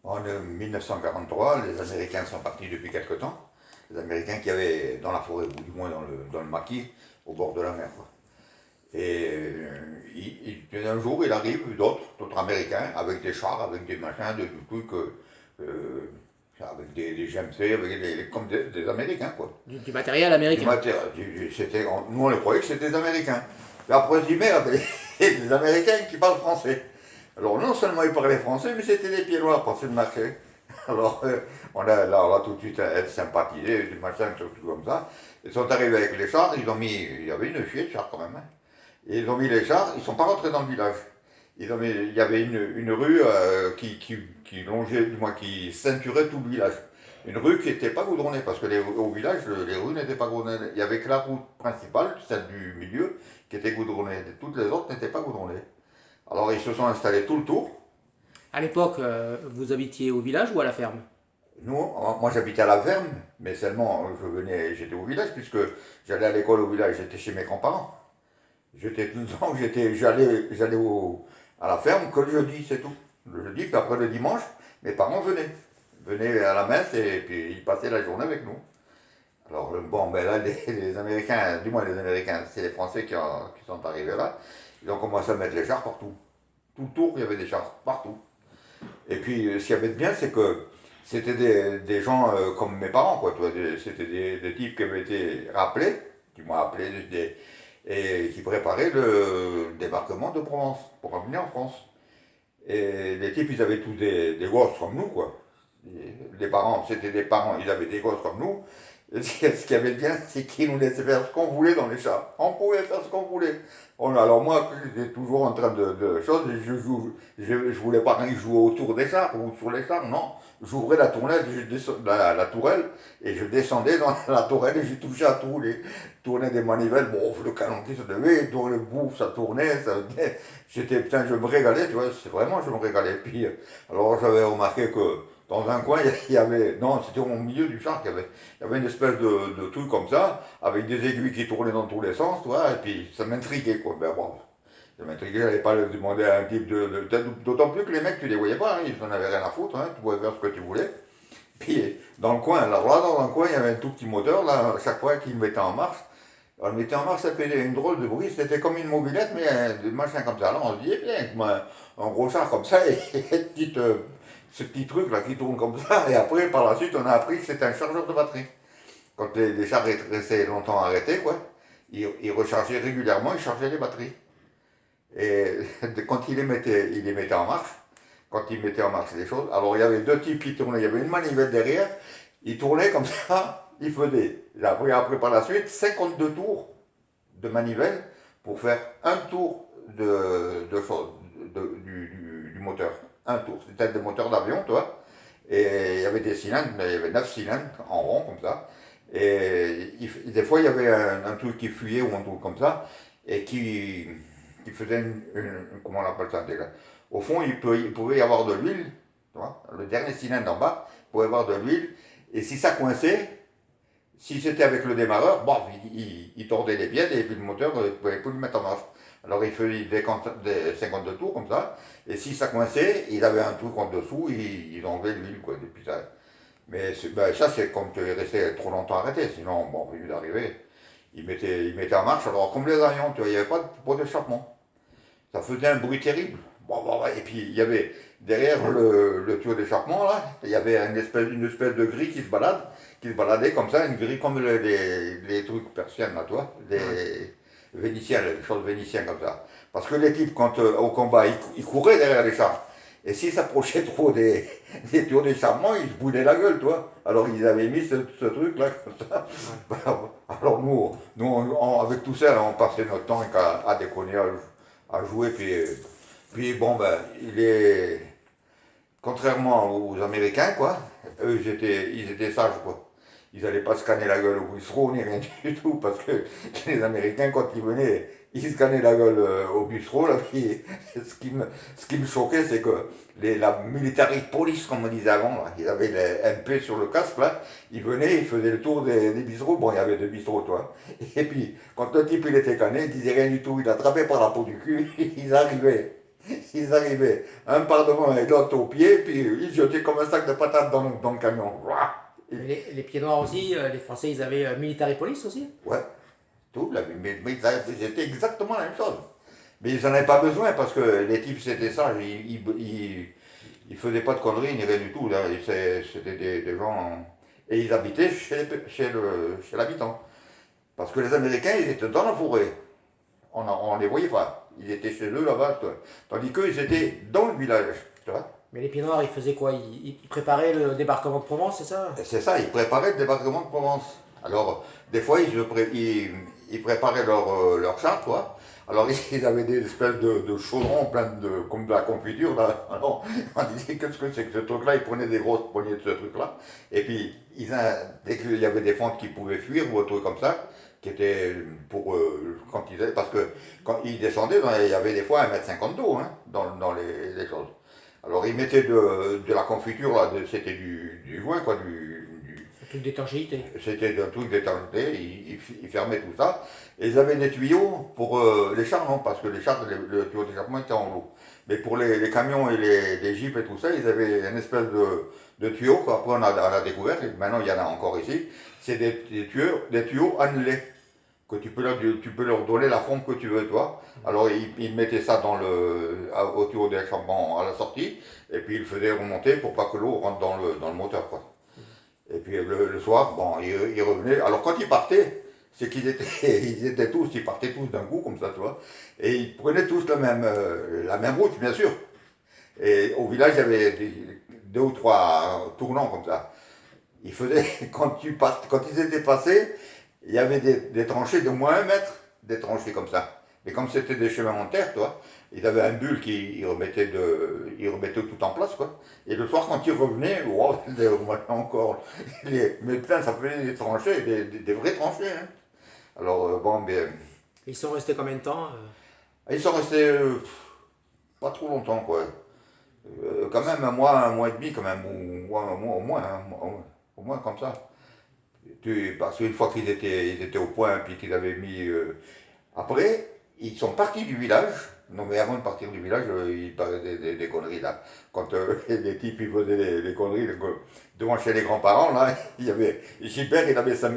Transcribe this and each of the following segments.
En 1943, les Américains sont partis depuis quelque temps. Les Américains qui avaient dans la forêt, ou du moins dans le maquis, au bord de la mer, quoi. Et un jour, il arrive d'autres Américains, avec des chars, avec des machins, des trucs, avec des GMC, comme des Américains, quoi. Du matériel Du américain. matériel. Nous, on les croyait que c'était des Américains. Et après, on se dit, merde, il y a des Américains qui parlent français. Alors, non seulement ils parlaient français, mais c'était des pieds noirs pour se marcher. Alors, on a tout de suite sympathisé, du machin, tout comme ça. Ils sont arrivés avec les chars, il y avait une chier de chars quand même, hein. Et ils ont mis les chars, ils ne sont pas rentrés dans le village. Il y avait une rue qui longeait, du moins qui ceinturait tout le village. Une rue qui n'était pas goudronnée, parce que au village, les rues n'étaient pas goudronnées. Il n'y avait que la route principale, celle du milieu, qui était goudronnée. Toutes les autres n'étaient pas goudronnées. Alors ils se sont installés tout le tour. À l'époque, vous habitiez au village ou à la ferme? Nous, moi j'habitais à la ferme, mais seulement j'étais au village, puisque j'allais à l'école au village, j'étais chez mes grands-parents. J'étais tout le temps, j'allais à la ferme que le jeudi, c'est tout. Le jeudi, puis après le dimanche, mes parents venaient à la messe et puis ils passaient la journée avec nous. Alors bon, ben là, les Américains, du moins les Américains, c'est les Français qui sont arrivés là, ils ont commencé à mettre les chars partout. Tout le tour, il y avait des chars, partout. Et puis, ce qu'il y avait de bien, c'est que c'était des gens comme mes parents, quoi. C'était des types qui avaient été rappelés, qui m'ont appelé, et qui préparaient le débarquement de Provence pour revenir en France. Et les types, ils avaient tous des gosses comme nous, quoi. Les parents, c'était des parents, ils avaient des gosses comme nous. Et ce qu'il y avait de bien, c'est qu'ils nous laissaient faire ce qu'on voulait dans les chats. On pouvait faire ce qu'on voulait. Alors moi, j'étais toujours en train de choses, je voulais pas rien jouer autour des chars ou sur les chars, non. J'ouvrais la tourelle, la tourelle, et je descendais dans la tourelle et j'ai touché à tout, les tournais des manivelles, bon, le canon qui se levait, le bouffe, ça tournait, putain, je me régalais, tu vois, c'est vraiment, je me régalais. Puis, alors j'avais remarqué que dans un coin, il y avait, non, c'était au milieu du char, il y avait une espèce de truc comme ça, avec des aiguilles qui tournaient dans tous les sens, tu vois, et puis ça m'intriguait, quoi. Ben bon, ça m'intriguait, j'allais pas le demander à un type d'autant plus que les mecs, tu les voyais pas, hein, ils en avaient rien à foutre, hein, tu pouvais faire ce que tu voulais. Puis, dans le coin, là dans le coin, il y avait un tout petit moteur, là, à chaque fois qu'il le mettait en marche, on le mettait en marche, ça faisait une drôle de bruit, c'était comme une mobilette, mais des machins comme ça. Là, on se dit, eh bien, un gros char comme ça, et ce petit truc là qui tourne comme ça, et après, par la suite, on a appris que c'était un chargeur de batterie. Quand les chars restaient longtemps arrêtés, quoi, ils rechargeaient régulièrement, ils chargeaient les batteries. Et quand il les mettait en marche, quand il mettait en marche les choses, alors il y avait deux types qui tournaient, il y avait une manivelle derrière, ils tournaient comme ça, ils faisaient, après par la suite, 52 tours de manivelle pour faire un tour du moteur. Un tour. C'était des moteurs d'avion, toi. Et il y avait des cylindres, il y avait 9 cylindres en rond comme ça. Et des fois, il y avait un truc qui fuyait ou un truc comme ça, et qui faisait comment on appelle ça déjà. Au fond, il pouvait y avoir de l'huile, tu vois, le dernier cylindre en bas, il pouvait y avoir de l'huile, et si ça coinçait, si c'était avec le démarreur, bon, il tordait les pieds et puis le moteur ne pouvait plus le mettre en marche. Alors il faisait des 52 tours comme ça, et si ça coinçait, il avait un truc en dessous, il enlevait l'huile, quoi, depuis ça. Mais ben, ça, c'est comme tu es resté trop longtemps arrêté, sinon, bon, au lieu d'arriver, il mettait en marche. Alors, comme les avions, tu vois, il n'y avait pas de pot d'échappement. Ça faisait un bruit terrible. Bon, et puis, il y avait, derrière le tuyau d'échappement, là, il y avait une espèce de grille qui se baladait comme ça, une grille comme les trucs persiennes, là, toi, Ouais. les vénitiens, les choses vénitiennes comme ça. Parce que les types, quand au combat, ils couraient derrière les chars. Et s'ils s'approchaient trop des tuyaux d'échappement, ils se boulaient la gueule, toi. Alors ils avaient mis ce truc-là comme ça. Ouais. Alors avec tout ça, on passait notre temps à déconner, à jouer. Puis bon, ben, contrairement aux Américains, quoi, eux, ils étaient sages, quoi. Ils n'allaient pas scanner la gueule au bistrot ni rien du tout, parce que les Américains, quand ils venaient, ils scannaient la gueule au bistrot, là, puis ce qui me choquait, c'est que la military police, comme on disait avant, là, ils avaient les MP sur le casque, là, ils venaient, ils faisaient le tour des bistrots, bon, il y avait deux bistrots, toi. Et puis, quand le type, il était canné, il disait rien du tout, il attrapait par la peau du cul, ils arrivaient. Ils arrivaient un par devant et l'autre au pied, puis ils jetaient comme un sac de patates dans le camion. Ouah. Mais les pieds noirs aussi, les Français, ils avaient military police aussi. Ouais, tout, là, mais c'était exactement la même chose. Mais ils n'en avaient pas besoin parce que les types c'était sages, ils faisaient pas de conneries ni rien du tout. Là. C'était des gens. Et ils habitaient chez l'habitant. Parce que les Américains, ils étaient dans la forêt. On les voyait pas. Ils étaient chez eux là-bas. Tandis qu'eux, ils étaient dans le village. Tu vois. Mais les pieds noirs, ils faisaient quoi? Ils préparaient le débarquement de Provence, c'est ça? Et c'est ça, ils préparaient le débarquement de Provence. Alors, des fois, ils préparaient leur char, quoi. Alors, ils avaient des espèces de chaudrons plein comme de la confiture, là. Alors, on disait, qu'est-ce que c'est que ce truc-là? Ils prenaient des grosses poignées de ce truc-là. Et puis, dès qu'il y avait des fentes qui pouvaient fuir ou un truc comme ça, qui étaient pour quand ils parce que quand ils descendaient, il y avait des fois 1,50 m d'eau hein, dans les choses. Alors ils mettaient de la confiture, là, c'était du joint, quoi, Un truc d'étanchéité. c'était un truc d'éternité, ils fermaient tout ça. Et ils avaient des tuyaux pour les chars, non, parce que les chars, le tuyau d'échappement était en haut. Mais pour les camions et les jeeps et tout ça, ils avaient une espèce de tuyau qu'après on a découvert, et maintenant il y en a encore ici, c'est des tuyaux annelés que tu peux leur donner la forme que tu veux, toi. Alors ils mettaient ça au tuyau d'échappement à la sortie, et puis ils le faisaient remonter pour pas que l'eau rentre dans le moteur, quoi. Et puis le soir, bon, ils revenaient. Alors quand ils partaient, c'est qu'ils étaient, ils partaient tous d'un coup, comme ça, tu vois. Et ils prenaient tous la même route, bien sûr. Et au village, il y avait deux ou trois tournants comme ça. Ils faisaient, quand ils étaient passés, il y avait des tranchées de moins 1 mètre, des tranchées comme ça. Mais comme c'était des chemins en terre, toi, ils avaient un bulle qui ils remettaient tout en place, quoi. Et le soir, quand ils revenaient, wow, ils remettaient encore. Mais putain, ça faisait des tranchées, des vraies tranchées. Hein. Alors, bon, bien. Ils sont restés combien de temps? Ils sont restés pas trop longtemps, quoi. Quand même un mois et demi, quand même, ou un mois, au moins comme ça. Parce qu'une fois ils étaient au point, puis qu'ils avaient mis. Après, ils sont partis du village. Non, mais avant de partir du village, ils parlaient des conneries là. Quand les types ils faisaient des conneries devant chez les grands-parents, là, il y avait Gilbert,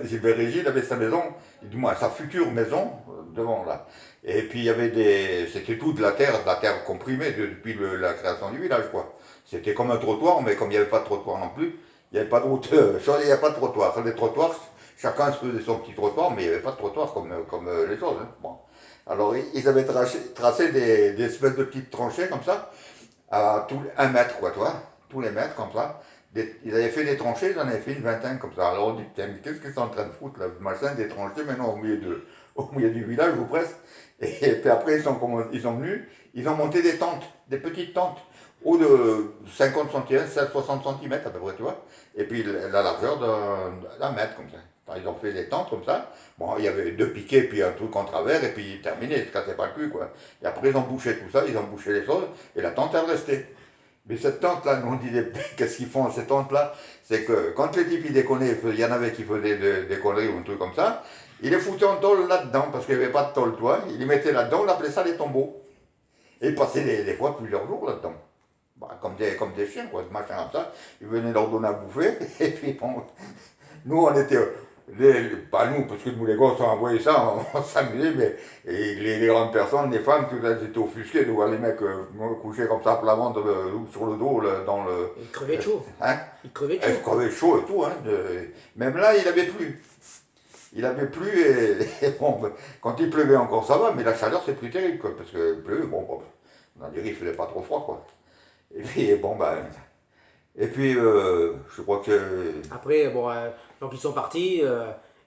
Gilbert Régis, il avait sa maison, du moins sa future maison, devant là. Et puis il y avait c'était tout de la terre comprimée depuis la création du village, quoi. C'était comme un trottoir, mais comme il n'y avait pas de trottoir non plus, il n'y avait pas de route, il n'y avait pas de trottoir. Enfin, les trottoirs, chacun se faisait son petit trottoir, mais il n'y avait pas de trottoir comme les autres. Hein. Bon. Alors, ils avaient tracé des espèces de petites tranchées comme ça, à 1 mètre, quoi, toi, tous les mètres, comme ça. Ils avaient fait des tranchées, ils en avaient fait une vingtaine comme ça. Alors on dit, tiens, qu'est-ce qu'ils sont en train de foutre, là, machin, des tranchées, maintenant au milieu du village, ou presque. Et puis après, ils sont venus, ils ont monté des tentes, des petites tentes, haut de 50 cm, 60 cm à peu près, tu vois. Et puis la largeur d'1 mètre, comme ça. Enfin, ils ont fait des tentes comme ça. Bon, il y avait 2 piquets, puis un truc en travers, et puis terminé, ils ne se cassaient pas le cul, quoi. Et après, ils ont bouché tout ça, ils ont bouché les choses, et la tente, elle restait. Mais cette tente-là, nous on disait, qu'est-ce qu'ils font, cette tente-là? C'est que quand les types, ils déconnaient, il y en avait qui faisaient des conneries ou un truc comme ça, ils les foutaient en tôle là-dedans, parce qu'il n'y avait pas de tôle, toi. Ils les mettaient là-dedans, on appelait ça les tombeaux. Et ils passaient des fois plusieurs jours là-dedans. Bah, comme des chiens, quoi, ce machin comme ça. Ils venaient leur donner à bouffer, et puis bon, nous on était, pas nous, parce que nous les gosses on envoyé ça, on s'amusait, mais et les grandes personnes, les femmes, tout elles étaient offusquées de voir les mecs couchés comme ça, plat ventre, sur le dos, dans le. Ils crevaient de chaud. Hein? Ils crevaient de Elles chaud. crevaient chaud et tout, hein. Même là, il avait plu. Il avait plu et bon, quand il pleuvait encore ça va, mais la chaleur c'est plus terrible, quoi, parce que pleuvait, bon, on dirait qu'il faisait pas trop froid, quoi. Et puis, bon, ben. Et puis, je crois que. Après, bon, donc ils sont partis,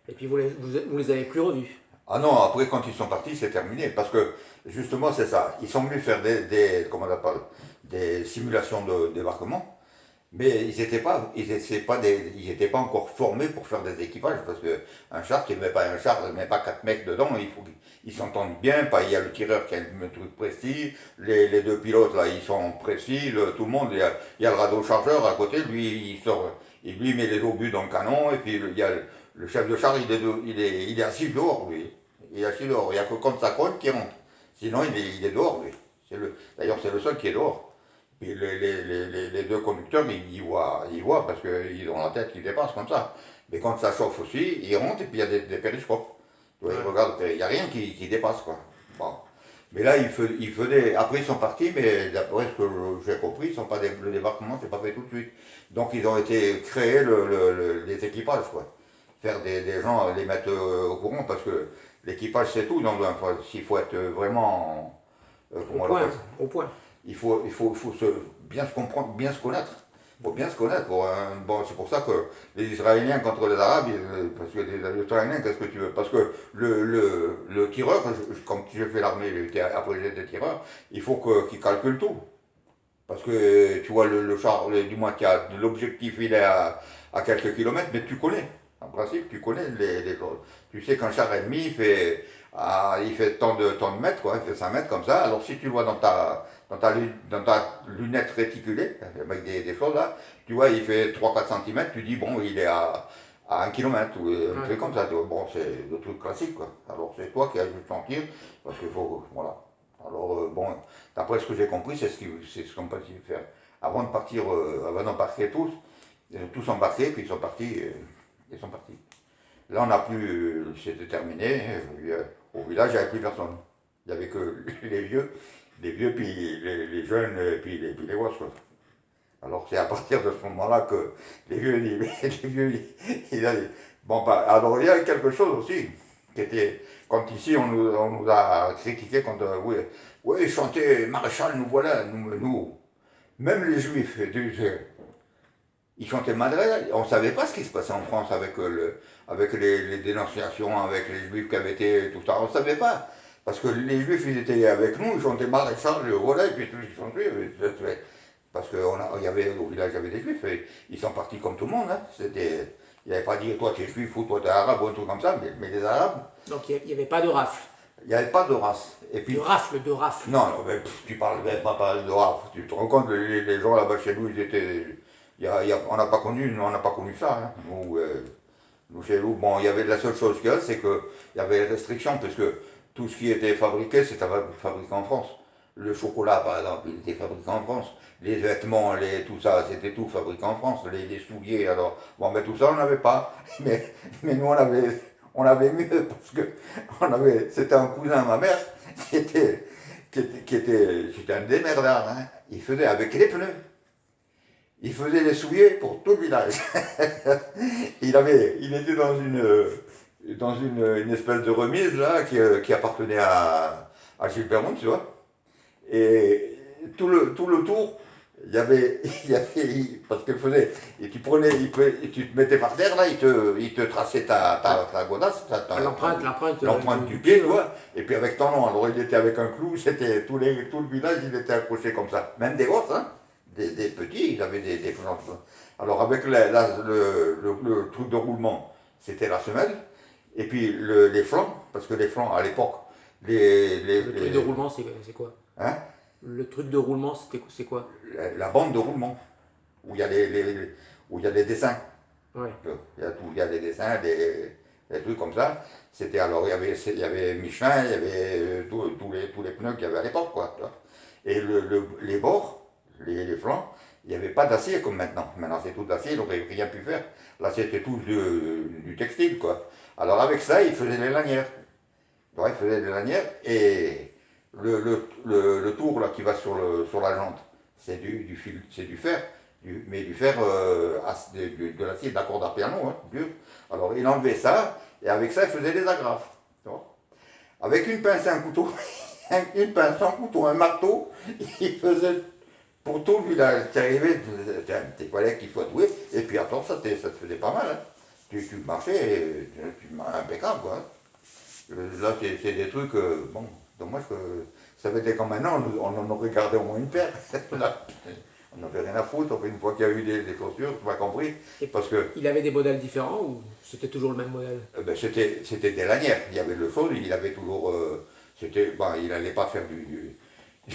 et puis vous les avez plus revus. Ah non, après, quand ils sont partis, c'est terminé. Parce que, justement, c'est ça. Ils sont venus faire comment on appelle, des simulations de débarquement. Mais ils étaient pas encore formés pour faire des équipages. Parce qu'un char, tu ne mets pas un char, tu ne mets pas 4 mecs dedans. Il faut qu'ils s'entendent bien. Pas, il y a le tireur qui a un truc précis. Les deux pilotes, là, ils sont précis. Tout le monde, il y a le radeau chargeur à côté. Lui, il sort. Lui, il met les obus dans le canon. Et puis, il y a le chef de char, il est assis dehors, lui. Il est assis dehors. Il n'y a que quand ça cogne qui rentre. Sinon, il est dehors, lui. D'ailleurs, c'est le seul qui est dehors. Puis les deux conducteurs, ils voient parce qu'ils ont la tête qui dépasse comme ça. Mais quand ça chauffe aussi, ils rentrent et puis il y a des périscopes. Tu vois, ils Ouais. regardent, il n'y a rien qui dépasse, quoi. Bon. Mais là, ils faisaient. Après, ils sont partis, mais d'après ce que j'ai compris, le débarquement, c'est pas fait tout de suite. Donc, ils ont été créés les équipages, quoi. Faire des gens, les mettre au courant, parce que l'équipage, c'est tout. Donc, s'il faut être vraiment. Au Comment on point, appelle ça? au point. Il faut bien se comprendre, bien se connaître. Il faut bien se connaître. Bon, c'est pour ça que les Israéliens contre les Arabes, parce que les Israéliens, qu'est-ce que tu veux? Parce que le tireur, comme j'ai fait l'armée, après j'étais tireur, il faut qu'il calcule tout. Parce que tu vois, le char, du moins, l'objectif, il est à quelques kilomètres, mais tu connais. En principe, tu connais les choses. Tu sais qu'un char ennemi, il fait tant de mètres, quoi, il fait 5 mètres comme ça. Alors si tu le vois dans ta lunette réticulée, avec des choses là, tu vois, il fait 3-4 centimètres, tu dis, bon, il est à 1 kilomètre, ou un Ouais. truc comme ça. Tu vois. Bon, c'est le truc classique, quoi. Alors c'est toi qui as juste sentir, parce qu'il faut, voilà. Alors, bon, d'après ce que j'ai compris, c'est ce qu'on peut faire. Avant de partir tous, ils ont tous embarqué, puis ils sont partis. Là, on n'a plus, c'était terminé. Au village, il n'y avait plus personne. Il n'y avait que les vieux, puis les jeunes, puis les gosses, quoi. Alors, c'est à partir de ce moment-là que les vieux, les vieux, bon, bah, alors, il y a quelque chose aussi, qui était, quand ici, on nous a critiqué quand, oui, oui, chanter Maréchal, nous voilà, même les juifs, ils chantaient Madrid, on ne savait pas ce qui se passait en France avec les dénonciations, avec les juifs qui avaient été, tout ça, on ne savait pas. Parce que les juifs, ils étaient avec nous, ils chantaient Maréchal, voilà, et puis tout, ils sont juifs. Parce au village, il y avait des juifs, et ils sont partis comme tout le monde. Hein. Il n'y avait pas dit, toi tu es juif ou toi tu es arabe ou un truc comme ça, mais les arabes, Donc il n'y avait pas de rafle. il n'y avait pas de race. Et De puis, rafle, de rafle. non, non, mais tu parles même pas de race. Tu te rends compte, les gens là-bas chez nous, ils étaient. On n'a pas connu ça. Hein. Nous, chez nous, bon, il y avait la seule chose qu'il y a, c'est qu'il y avait des restrictions, parce que tout ce qui était fabriqué, c'était fabriqué en France. Le chocolat, par exemple, il était fabriqué en France. Les vêtements, tout ça, c'était tout fabriqué en France. Les souliers, alors, bon, mais tout ça, on n'avait pas. Mais nous, on avait mieux, parce que c'était un cousin à ma mère, c'était un démerdard. Hein. Il faisait avec les pneus. Il faisait les souliers pour tout le village. Il était dans une espèce de remise là qui appartenait à Gilbert Moon, tu vois. Et tout le tour, parce qu'il faisait, et tu te mettais par terre là, il te traçait ta godasse, L'empreinte du du pied, pied, tu ouais. vois, et puis avec ton nom. Alors il était avec un clou, tout le village, il était accroché comme ça. Même des gosses, hein, des petits, ils avaient des planches. Alors avec le truc de roulement, c'était la semelle, et puis les flancs, parce que les flancs à l'époque, Le truc de roulement, c'est quoi? hein, Le truc de roulement, c'est quoi? la bande de roulement, où il y a où il y a les dessins. Ouais. Il y a des dessins, des trucs comme ça. Alors, il y avait Michelin, il y avait tous les pneus qu'il y avait à l'époque, quoi. Tu vois. Et les bords, les flancs, il n'y avait pas d'acier comme maintenant. Maintenant, c'est tout d'acier, donc il n'y avait rien pu faire. Là, c'était tout du textile, quoi. Alors, avec ça, ils faisaient les lanières. Ouais, il faisait des lanières, et le tour là, qui va sur la jante, c'est du fer, mais du fer de l'acier d'accord d'Arpiano, hein, dur. Alors il enlevait ça, et avec ça il faisait des agrafes. Tu vois. Avec une pince et un couteau, une pince, un couteau, un marteau, il faisait pour tout le village. Tu arrivais, il fallait qu'il soit doué, et puis attends, ça te faisait pas mal. Hein. Tu marchais, impeccable, quoi. Là, c'est des trucs, bon, dommage que ça avait été comme maintenant, on en aurait gardé au moins une paire. Là, on n'avait rien à foutre, enfin, une fois qu'il y a eu des chaussures, tu m'as compris. Et Parce que il avait des modèles différents ou c'était toujours le même modèle? ben, c'était des lanières. Il y avait le chose, il avait toujours. Il n'allait pas faire du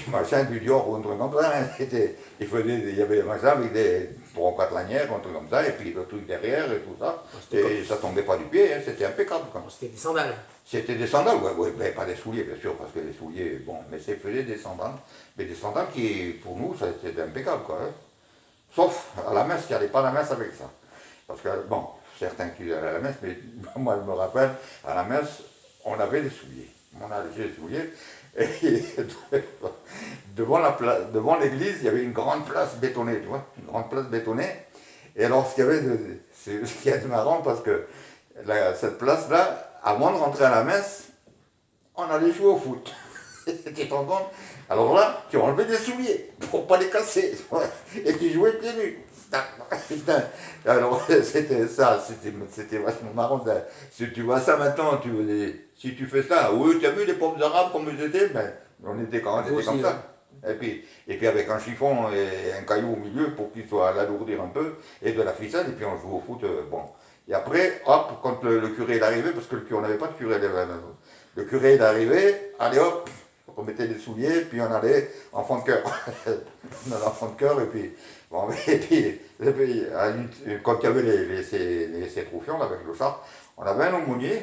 machin, du Dior ou un truc comme ça. Hein. Il y avait des machins avec des. 3 ou 4 lanières, un truc comme ça, et puis le truc derrière et tout ça. C'était Et ça tombait pas du pied, hein, c'était impeccable. Quoi. C'était des sandales. C'était des sandales, ouais, ben, pas des souliers bien sûr, parce que les souliers, bon, mais c'est faisait des sandales. Mais des sandales qui, pour nous, c'était impeccable, quoi. Hein. Sauf à la messe, qui n'allait pas à la messe avec ça. Parce que, bon, certains qui allaient à la messe, mais moi je me rappelle, à la messe, on avait des souliers. On avait des souliers, et devant l'église, il y avait une grande place bétonnée, tu vois, une grande place bétonnée. Et alors, ce qui est marrant, parce que cette place-là, avant de rentrer à la messe, on allait jouer au foot. Tu te rends compte? Alors là, tu enlevais des souliers pour pas les casser. Et tu jouais pieds nus. Putain. Alors c'était ça, c'était vachement marrant. Si tu vois ça maintenant, si tu fais ça, oui, tu as vu les pauvres arabes comme ils étaient, ben, on était comme ça. Et puis avec un chiffon et un caillou au milieu pour qu'il soit à l'alourdir un peu, et de la ficelle, et puis on joue au foot. Bon. Et après, hop, quand le curé est arrivé, parce que on n'avait pas de curé, le curé est arrivé, allez hop, on mettait des souliers, puis on allait enfant de cœur. On allait enfant de cœur, et puis, bon, quand il y avait ces troufions avec le char, on avait un aumônier,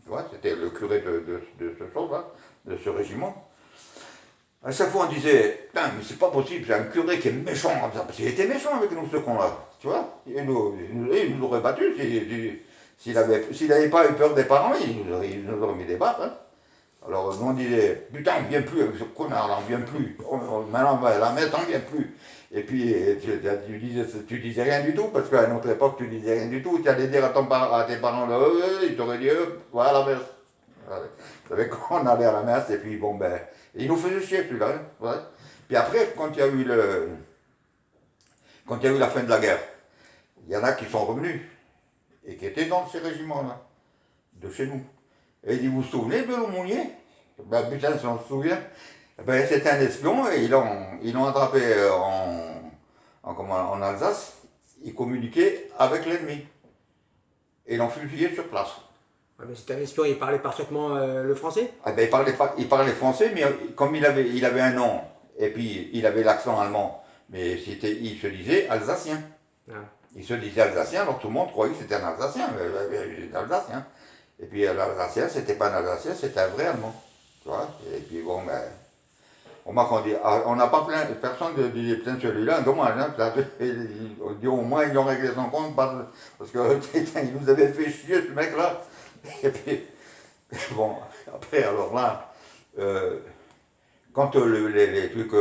tu vois, c'était le curé de ce chose-là, de ce régiment. À chaque fois on disait, putain, mais c'est pas possible, c'est un curé qui est méchant, parce qu'il était méchant avec nous, ce con-là, tu vois, il nous aurait battus, s'il n'avait pas eu peur des parents, il nous aurait mis des baffes, hein. Alors nous on disait, putain, on ne vient plus avec ce connard-là, on ne vient plus, maintenant la messe, on ne vient plus. Et puis tu disais rien du tout, parce qu'à notre époque tu disais rien du tout, tu allais dire à tes parents, ils t'auraient dit, voilà la messe. Vous savez, quand on allait à la messe, et puis bon ben, il nous faisait chier celui-là. Hein, ouais. Puis après, quand il y a eu la fin de la guerre, il y en a qui sont revenus, et qui étaient dans ces régiments-là, de chez nous. Et il dit, vous vous souvenez de l'aumônier? Ben putain, si on se souvient, ben, c'était un espion, et ils l'ont attrapé en Alsace, il communiquait avec l'ennemi. Et ils l'ont fusillé sur place. Ouais, mais c'était un espion, il parlait parfaitement le français? Ah ben, il parlait français, mais comme il avait un nom, et puis il avait l'accent allemand, mais il se disait alsacien. Ah. Il se disait alsacien, donc tout le monde croyait que c'était un alsacien, alsacien. Et puis l'alsacien, c'était pas un alsacien, c'était un vrai allemand. Tu vois? Et puis bon, ben, on n'a pas plein, personne ne disait plein de celui-là, dommage, hein, on dit au moins ils ont réglé son compte, parce que il nous avait fait chier ce mec-là. Et puis, bon, après, alors là, quand les trucs...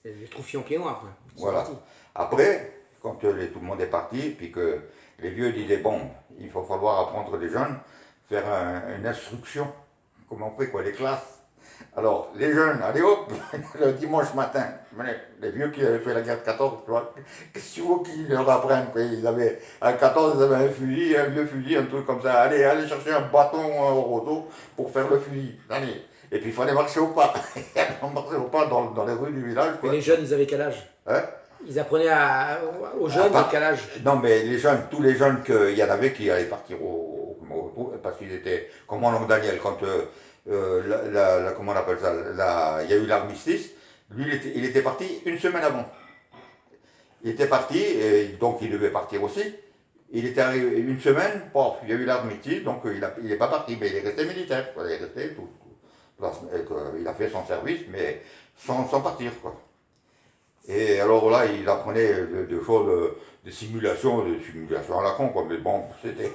les troufions pieds noirs, quoi. Voilà. Après, quand tout le monde est parti, puis que les vieux disaient, bon, il va falloir apprendre les jeunes, faire une instruction, comment on fait, quoi, les classes. Alors, les jeunes, allez hop, le dimanche matin, les vieux qui avaient fait la guerre de 14, tu vois, qu'est-ce que tu veux qu'ils leur apprennent? À 14, ils avaient un fusil, un vieux fusil, un truc comme ça. Allez chercher un bâton au roseau pour faire le fusil. Allez. Et puis il fallait marcher au pas. On marchait au pas dans les rues du village. Et les jeunes, ils avaient quel âge? Hein? Ils apprenaient aux jeunes à quel âge? Non, mais les jeunes, tous les jeunes qu'il y en avait qui allaient partir parce qu'ils étaient, comme mon oncle Daniel, quand comment on appelle ça, il y a eu l'armistice, lui il était parti une semaine avant. Il était parti, et donc il devait partir aussi. Il était arrivé une semaine, bon, il y a eu l'armistice, donc il n'est pas parti, mais il est resté militaire. Quoi. Il est resté il a fait son service, mais sans partir. Quoi. Et alors là, il apprenait des choses, des simulations à la con, quoi. Mais bon, c'était...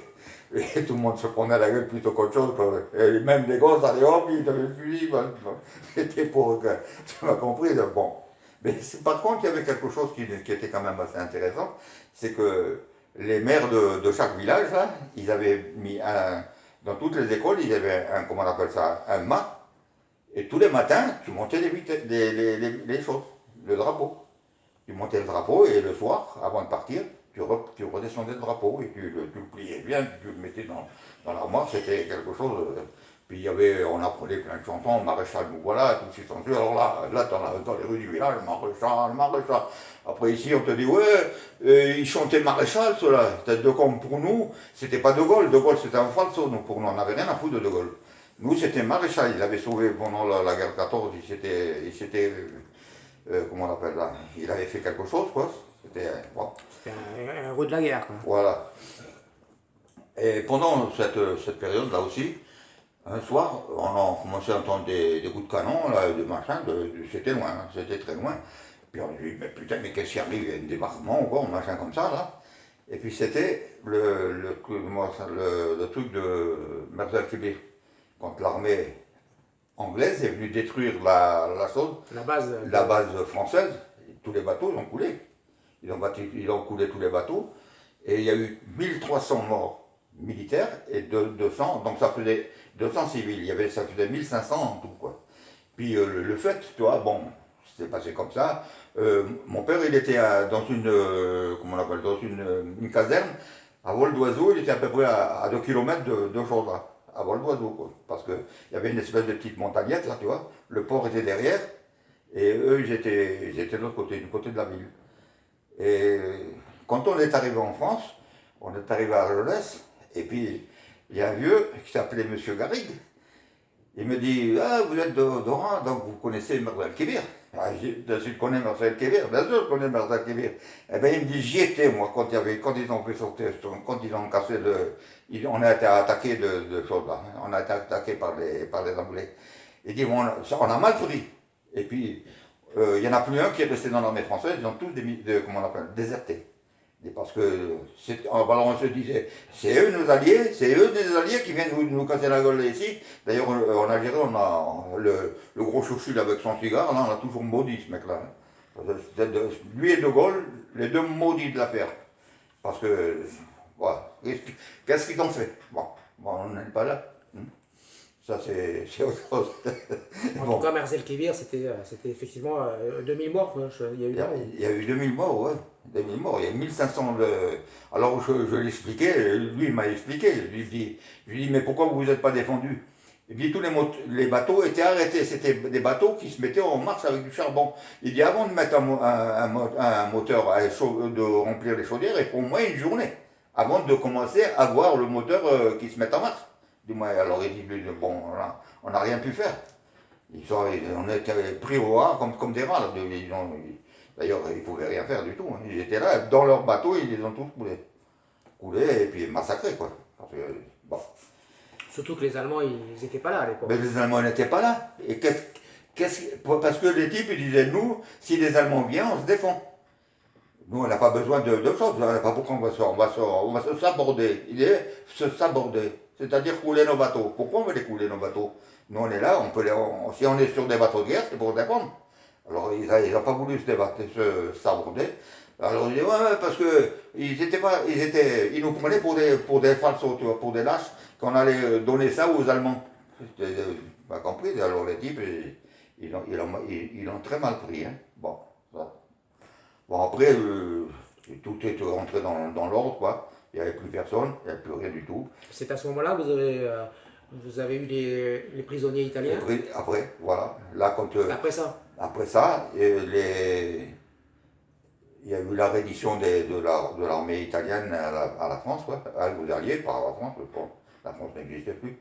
Et tout le monde se prenait à la gueule plutôt qu'autre chose. Quoi. Et même les gosses, allez hop, ils avaient le fusil. C'était pour... Tu m'as compris, bon. Mais par contre, il y avait quelque chose qui était quand même assez intéressant, c'est que les maires de chaque village, là, ils avaient mis dans toutes les écoles, ils avaient comment on appelle ça, un mât. Et tous les matins, tu montais les choses, le drapeau. Tu montais le drapeau et le soir, avant de partir, tu redescendais le drapeau et tu le pliais bien, tu le mettais dans l'armoire, c'était quelque chose. Puis on apprenait plein de chansons, maréchal, nous voilà, tout ce qui s'en suit. Alors là dans les rues du village, maréchal. Après ici, on te dit, ouais, ils chantaient maréchal, ceux-là. C'est-à-dire comme pour nous, c'était pas De Gaulle c'était un falso, donc pour nous, on n'avait rien à foutre de Gaulle. Nous, c'était maréchal, il avait sauvé pendant la guerre de 14, il s'était comment on appelle là, il avait fait quelque chose, quoi. C'était, bon, C'était un héros de la guerre, quoi. voilà. Et pendant cette période-là aussi, un soir, on a commencé à entendre des coups de canon, là, de machin, c'était loin, hein, c'était très loin. Puis on dit, mais putain, mais qu'est-ce qui arrive? Il y a un débarquement ou quoi, un machin comme ça, là. Et puis c'était le truc de Merzal Kibir, quand l'armée anglaise est venue détruire La base. la base française, tous les bateaux ils ont coulé. Ils ont coulé tous les bateaux, et il y a eu 1300 morts militaires et 200, donc ça faisait 200 civils, ça faisait 1500 en tout, quoi. Puis le fait, tu vois, bon, c'est passé comme ça. Mon père, il était dans comment on appelle, dans une caserne, à vol d'oiseau, il était à peu près à 2 km de Chaudra, à vol d'oiseau, quoi. Parce qu'il y avait une espèce de petite montagnette, là, tu vois, le port était derrière, et eux, ils étaient de l'autre côté, du côté de la ville. Et quand on est arrivé en France, on est arrivé à Argelès, et puis il y a un vieux qui s'appelait Monsieur Garrigue. Il me dit, ah, vous êtes d'Oran, donc vous connaissez Merzal Kibir. Ah, je connais Merzal Kibir, bien sûr je connais Merzal Kibir. Eh bien il me dit, j'y étais moi quand ils ont fait sortir, quand ils ont cassé on a été attaqué de choses là, on a été attaqué par les Anglais. Il dit, bon, on a mal pris. Et puis, il n'y en a plus un qui est resté dans l'armée française, ils ont tous comment on appelle, déserté. Et parce que, alors on se disait, c'est eux nos alliés, c'est eux des alliés qui viennent nous casser la gueule ici. D'ailleurs, en Algérie, on a le gros chouchou avec son cigare, là, on a toujours maudit ce mec-là. Lui et De Gaulle, les deux maudits de l'affaire. Parce que, voilà, qu'est-ce qu'ils ont fait? Bon, on n'est pas là. Ça, c'est autre chose. En Bon. tout cas, Merzal Kibir, c'était effectivement 2000 morts, quoi. Il y a eu Il y a eu 2000 morts, ouais. 2000 morts, il y a 1500 de... Alors je l'expliquais, lui il m'a expliqué, je lui dis mais pourquoi vous vous êtes pas défendu? Il dit tous les bateaux étaient arrêtés, c'était des bateaux qui se mettaient en marche avec du charbon. Il dit avant de mettre un moteur, de remplir les chaudières, il faut au moins une journée, avant de commencer à voir le moteur qui se met en marche. Dis-moi, alors il dit, bon, on n'a rien pu faire. On était pris au ras comme des rats. D'ailleurs, ils ne pouvaient rien faire du tout. Hein. Ils étaient là, dans leur bateau, ils les ont tous coulés. Coulés et puis massacrés, quoi. Parce que, bon. Surtout que les Allemands, ils n'étaient pas là à l'époque. Mais les Allemands n'étaient pas là. Et parce que les types, ils disaient, nous, si les Allemands viennent, on se défend. Nous, on n'a pas besoin de choses. On n'a pas pourquoi on va se saborder. Il est se saborder. C'est-à-dire couler nos bateaux. Pourquoi on veut les couler, nos bateaux? Nous, on est là, si on est sur des bateaux de guerre, c'est pour se défendre. Alors, ils n'ont pas voulu se saborder. Alors, ils disaient, ouais, parce que ils nous prenaient pour des falsos, tu vois, pour des lâches, qu'on allait donner ça aux Allemands. Pas compris. Alors, les types, ils l'ont très mal pris. Hein. Bon, ça. Bon, après, tout est rentré dans l'ordre, quoi. Il n'y avait plus personne, il n'y avait plus rien du tout. C'est à ce moment-là que vous avez eu les prisonniers italiens? Après, voilà. Là, Après ça? Après ça, il y a eu la reddition de l'armée italienne à la France, quoi, aux Alliés, pas à la France, la France n'existait plus.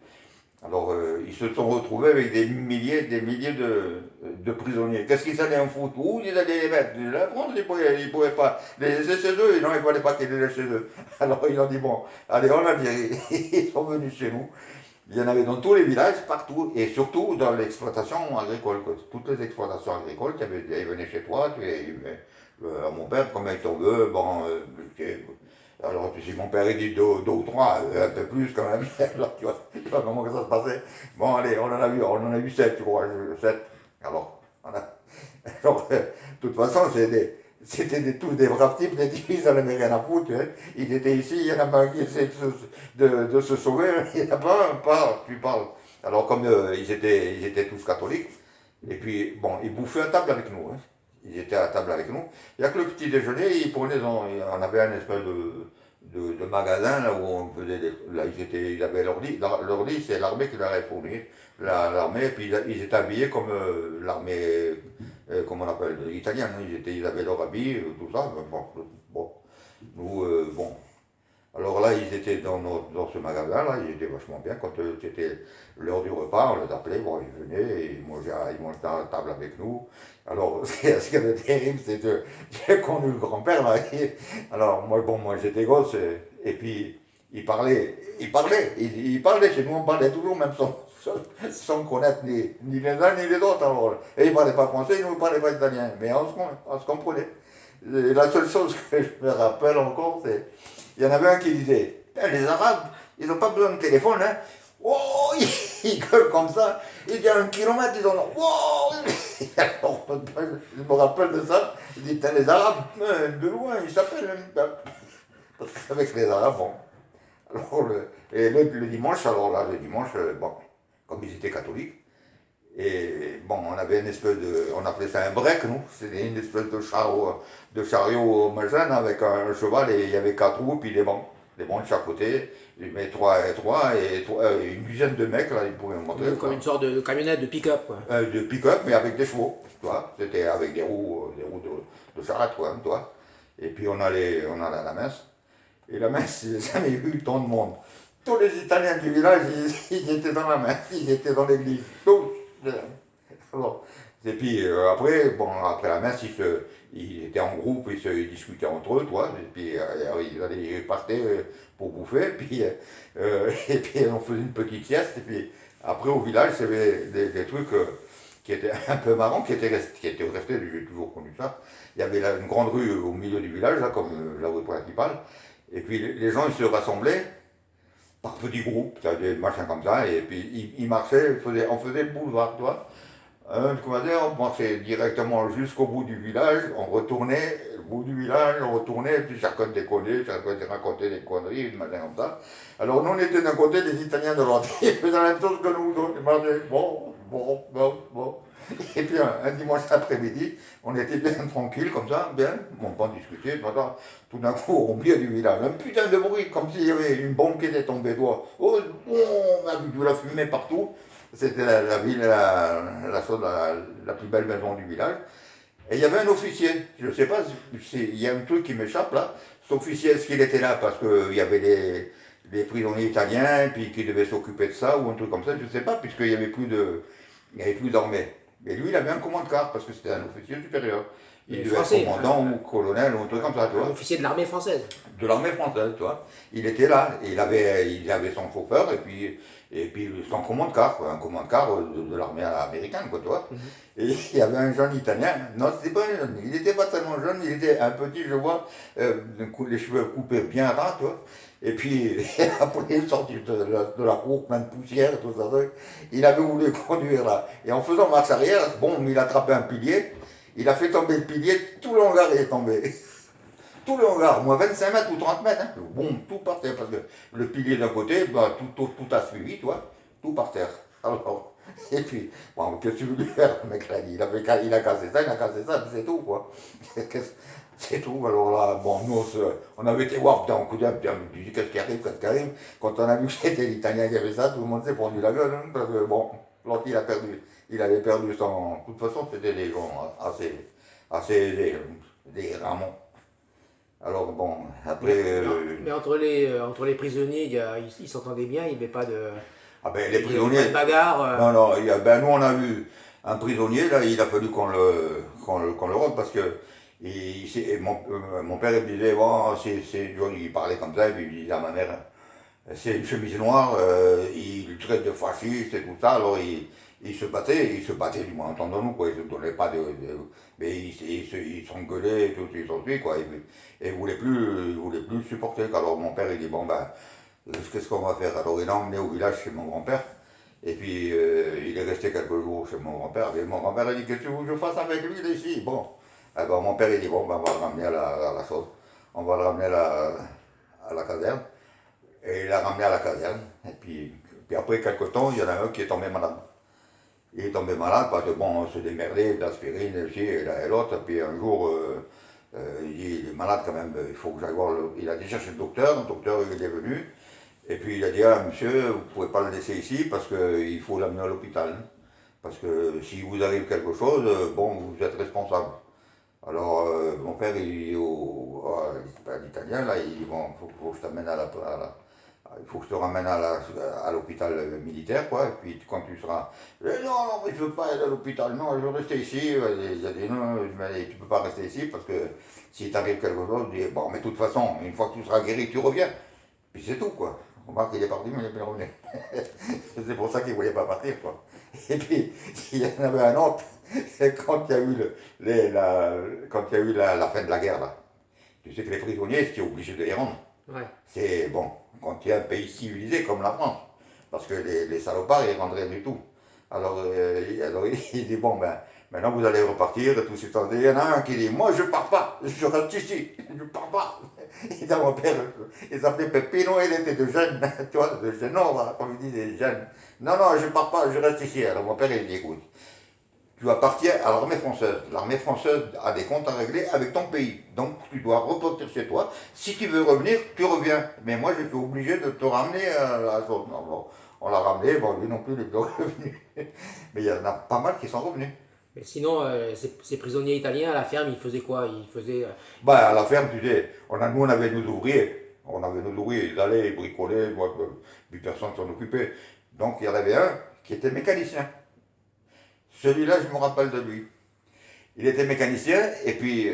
Alors, ils se sont retrouvés avec des milliers de prisonniers. Qu'est-ce qu'ils allaient en foutre? Où ils allaient les mettre? La France, ils ne pouvaient pas les laisser chez eux. Non, il ne fallait pas qu'ils les laissent chez eux. Alors, ils ont dit, bon, allez, en Algérie. Ils sont venus chez nous. Il y en avait dans tous les villages, partout, et surtout dans l'exploitation agricole. Toutes les exploitations agricoles, ils venaient chez toi, mon père, combien il t'en veut, bon, alors si mon père il dit deux ou trois, un peu plus quand même, alors tu vois comment ça se passait. Bon allez, on en a eu 7, tu vois, 7. Alors, alors de toute façon, c'était tous des braves types, les types, ils n'en avaient rien à foutre. Hein. Ils étaient ici, il y en a pas qui essaient de se sauver, il n'y en a pas, tu parles. Alors comme ils étaient tous catholiques, et puis bon, ils bouffaient à table avec nous. Hein. Ils étaient à table avec nous. Il n'y a que le petit déjeuner, on avait un espèce de magasin là où on faisait là ils avaient l'ordi, c'est l'armée qui leur avait fourni. L'armée, puis ils étaient habillés comme l'armée, comment on appelle, italienne. Ils avaient leur habit, tout ça. Bon, nous, bon, Alors là, ils étaient dans ce magasin-là, ils étaient vachement bien. Quand c'était l'heure du repas, on les appelait, bon, ils venaient, ils mangeaient à la table avec nous. Alors, ce qui était terrible, c'est que j'ai connu le grand-père, là. Alors, moi, bon, moi j'étais gosse, et puis il parlait, chez nous on parlait toujours, même sans connaître ni les uns ni les autres. Alors, et il ne parlait pas français, nous ne parlait pas italien, mais on se comprenait. Et la seule chose que je me rappelle encore, c'est il y en avait un qui disait, putain, les Arabes, ils n'ont pas besoin de téléphone, hein. Oh, ils gueulent comme ça. Il dit à 1 kilomètre, ils en ont. Oh. Alors, je me rappelle de ça. Il dit, putain, les Arabes, de loin, ils s'appellent. Parce qu'avec les Arabes, bon. Alors, le dimanche, alors là, le dimanche, bon, comme ils étaient catholiques, et bon, on avait une espèce de, on appelait ça un break, nous, c'était une espèce de chariot machin avec un cheval et il y avait 4 roues, puis des bancs de chaque côté, il met 3 et une dizaine de mecs, là, ils pouvaient monter. Comme une sorte de camionnette de pick-up, quoi. De pick-up, mais avec des chevaux, tu vois, c'était avec des roues de charrette, quoi, tu vois. Et puis on allait à la messe, et la messe, j'ai jamais vu tant de monde. Tous les Italiens du village, ils étaient dans la messe, ils étaient dans l'église, tous. Alors, et puis après, bon, après la messe, ils étaient en groupe, ils discutaient entre eux, toi, et puis ils partaient pour bouffer, et puis on faisait une petite sieste, et puis après au village, il y avait des trucs qui étaient un peu marrants, qui étaient restés, j'ai toujours connu ça. Il y avait là, une grande rue au milieu du village, là, comme la rue principale, et puis les gens, ils se rassemblaient par petits groupes, des machins comme ça, et puis ils marchaient, on faisait le boulevard, tu vois. Comment dire, on marchait directement jusqu'au bout du village, on retournait, au bout du village, on retournait, et puis chacun déconnait, chacun racontait des conneries, une machin comme ça. Alors nous, on était d'un côté, les Italiens de l'autre, ils faisaient la même chose que nous, donc ils marchaient, bon. Et puis un dimanche après-midi, on était bien tranquille comme ça, bien, on discutait, tout d'un coup, au milieu du village, un putain de bruit, comme s'il y avait une bombe qui était tombée, toi. Oh, on a vu de la fumée partout. C'était la ville, la plus belle maison du village. Et il y avait un officier, je ne sais pas, il y a un truc qui m'échappe là. Cet officier, est-ce qu'il était là parce qu'il y avait des prisonniers italiens, puis qu'il devait s'occuper de ça, ou un truc comme ça, je ne sais pas, puisqu'il n'y avait plus d'armée. Mais lui, il avait un commande-carte, parce que c'était un officier supérieur. Il devait être commandant ou colonel ou un truc comme ça, tu vois. Un officier de l'armée française. De l'armée française, tu vois. Il était là, et il avait son chauffeur, et puis son commande-car, quoi, un commande-car de l'armée américaine, quoi, tu vois. Et il y avait un jeune italien, non, c'était pas un jeune, il n'était pas tellement jeune, il était un petit, je vois, les cheveux coupés bien ras, tu vois. Et puis, après, il est sorti de la cour, plein de poussière, tout ça, il avait voulu conduire là. Et en faisant marche arrière, bon, il a attrapé un pilier, il a fait tomber le pilier, tout le hangar est tombé. Tout le hangar, moins 25 mètres ou 30 mètres, hein. Bon, tout par terre, parce que le pilier d'un côté, bah, tout a suivi, toi, tout par terre. Alors, et puis, bon, qu'est-ce que tu veux lui faire, le mec là, il a cassé ça, c'est tout, quoi. C'est tout, alors là, bon, nous, on avait été voir, putain, on coup d'un, putain, qu'est-ce qui arrive, quand on a vu que c'était l'Italien qui avait ça, tout le monde s'est pendu la gueule, hein, parce que, bon, l'autre, il avait perdu son, de toute façon, c'était des gens assez aisés, des Ramonds. Alors bon, après. Mais entre les prisonniers, ils s'entendaient bien, il n'y avait pas de. Ah ben les Il y avait prisonniers. pas de bagarre. Non, ben nous on a vu un prisonnier, là, il a fallu qu'on le rende parce que mon père il me disait, bon, c'est joli, il parlait comme ça, et puis il disait à ma mère, c'est une chemise noire, il le traite de fasciste et tout ça, alors il se battait du moins entendons-nous, quoi, il se donnait pas mais il s'engueulait, tout ce qui suit, quoi, et il voulait plus le supporter. Alors mon père il dit, bon ben, qu'est-ce qu'on va faire? Alors il l'a emmené au village chez mon grand-père, et puis il est resté quelques jours chez mon grand-père, et mon grand-père a dit, qu'est-ce que tu veux que je fasse avec lui ici? Bon, eh ben, mon père il dit, bon ben on va le ramener à la chose, on va le ramener à la caserne. Et il l'a ramené à la caserne. Et puis après quelques temps, il y en a un qui est tombé malade. Il est tombé malade parce que bon, on se démerdait d'aspirine ici et là et l'autre. Puis un jour, il dit, il est malade quand même, il faut que j'aille voir. Il a été chercher le docteur il est venu. Et puis il a dit, ah monsieur, vous ne pouvez pas le laisser ici parce qu'il faut l'amener à l'hôpital. Parce que si vous arrive quelque chose, bon, vous êtes responsable. Alors, mon père, à l'italien, là, il dit, bon, faut que je t'amène il faut que je te ramène à l'hôpital militaire, quoi. Et puis, quand tu seras. Non, non, mais je veux pas aller à l'hôpital, non, je veux rester ici. Il a dit, non, tu peux pas rester ici parce que si t'arrive quelque chose, il dit, bon, mais de toute façon, une fois que tu seras guéri, tu reviens. Puis c'est tout, quoi. On voit qu'il est parti, mais il est bien revenu. C'est pour ça qu'il ne voulait pas partir, quoi. Et puis, il y en avait un autre, c'est quand il y a eu, quand il y a eu la fin de la guerre, là. Tu sais que les prisonniers, c'était obligé de les rendre. Ouais. C'est, bon, quand il y a un pays civilisé comme la France, parce que les salopards, ils rendraient du tout. Alors il dit, bon, ben, maintenant vous allez repartir, tout ce temps. Il y en a un qui dit, moi je pars pas, je reste ici, je pars pas. Et dans mon père, il s'appelait Pepino, il était de jeune, tu vois, de jeune homme, comme il dit, des jeunes. Non, non, je pars pas, je reste ici. Alors mon père, il dit, écoute, tu vas partir à l'armée française. L'armée française a des comptes à régler avec ton pays. Donc tu dois repartir chez toi. Si tu veux revenir, tu reviens. Mais moi, je suis obligé de te ramener à la zone. Bon, on l'a ramené, bon, lui non plus, il est plus revenu. Mais il y en a pas mal qui sont revenus. Mais sinon, ces prisonniers italiens à la ferme, ils faisaient quoi? Ils faisaient. Bah, à la ferme, tu sais, nous, on avait nos ouvriers. On avait nos ouvriers, ils allaient, ils bricolaient, puis personne ne s'en occupait. Donc il y en avait un qui était mécanicien. Celui-là, je me rappelle de lui. Il était mécanicien, et puis,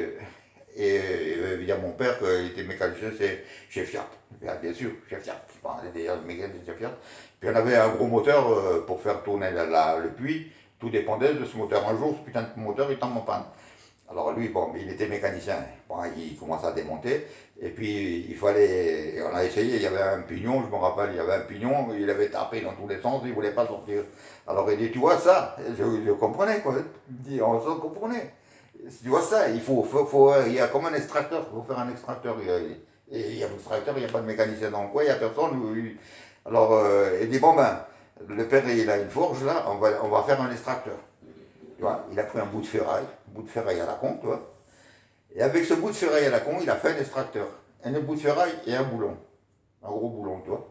évidemment, mon père, il était mécanicien, c'est chez Fiat. Bien sûr, chez Fiat. Bon, il était mécanicien chez Fiat. Puis on avait un gros moteur pour faire tourner le puits. Tout dépendait de ce moteur. Un jour, ce putain de moteur, il tombe en panne. Alors lui, bon, il était mécanicien. Bon, il commençait à démonter. Et puis, on a essayé, il y avait un pignon, je me rappelle, il y avait un pignon, il avait tapé dans tous les sens, il ne voulait pas sortir. Alors il dit, tu vois ça, je comprenais, quoi. Il dit, on se comprenait. Tu vois ça, il y a comme un extracteur, il faut faire un extracteur. Et il y a l'extracteur, il n'y a pas de mécanicien dans le coin, il n'y a personne. Alors, il dit, bon ben, le père, il a une forge là, on va faire un extracteur. Tu vois, il a pris un bout de ferraille à la con, tu vois. Et avec ce bout de ferraille à la con, il a fait un extracteur. Un bout de ferraille et un boulon. Un gros boulon, tu vois.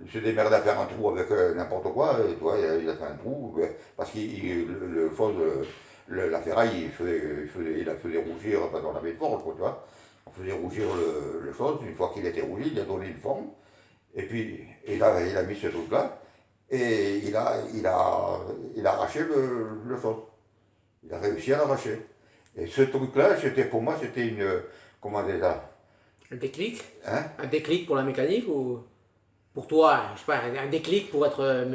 Il s'est démerdé à faire un trou avec n'importe quoi, tu vois, il a fait un trou, parce que la ferraille, il la faisait rougir, parce qu'on avait une forge, quoi, tu vois. On faisait rougir le chose, une fois qu'il était rougi, il a donné une forme, et puis il a mis ce truc-là, et il a arraché le chose. Il a réussi à l'arracher. Et ce truc-là, pour moi, c'était comment dire ça? Un déclic? Hein? Un déclic pour la mécanique ou pour toi, je sais pas, un déclic pour être,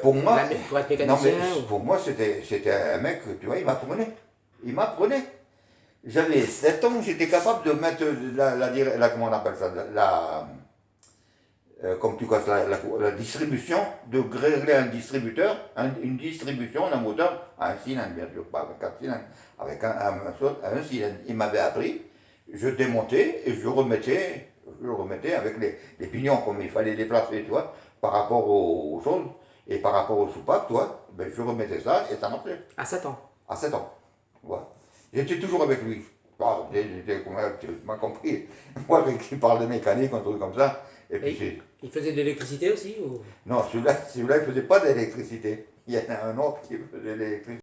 pour être Non, mais mécanicien pour moi, c'était un mec, tu vois, il m'apprenait. Il m'apprenait. J'avais 7 ans, j'étais capable de mettre comment on appelle ça, comme tu casses la distribution, de régler un distributeur, une distribution d'un moteur à un cylindre, bien sûr, pas avec 4 cylindres, avec un cylindre. Il m'avait appris, je démontais et je remettais avec les pignons, comme il fallait les placer, tu vois, par rapport aux choses, et par rapport aux soupapes, tu vois, ben, je remettais ça et ça marchait. à 7 ans? À 7 ans. Voilà. J'étais toujours avec lui. Bon, tu m'as compris. Moi, qui parle de mécanique, un truc comme ça. Et puis Et il faisait de l'électricité aussi ou... non, celui-là, il ne faisait pas d'électricité. Il y en a un autre qui faisait de l'électricité.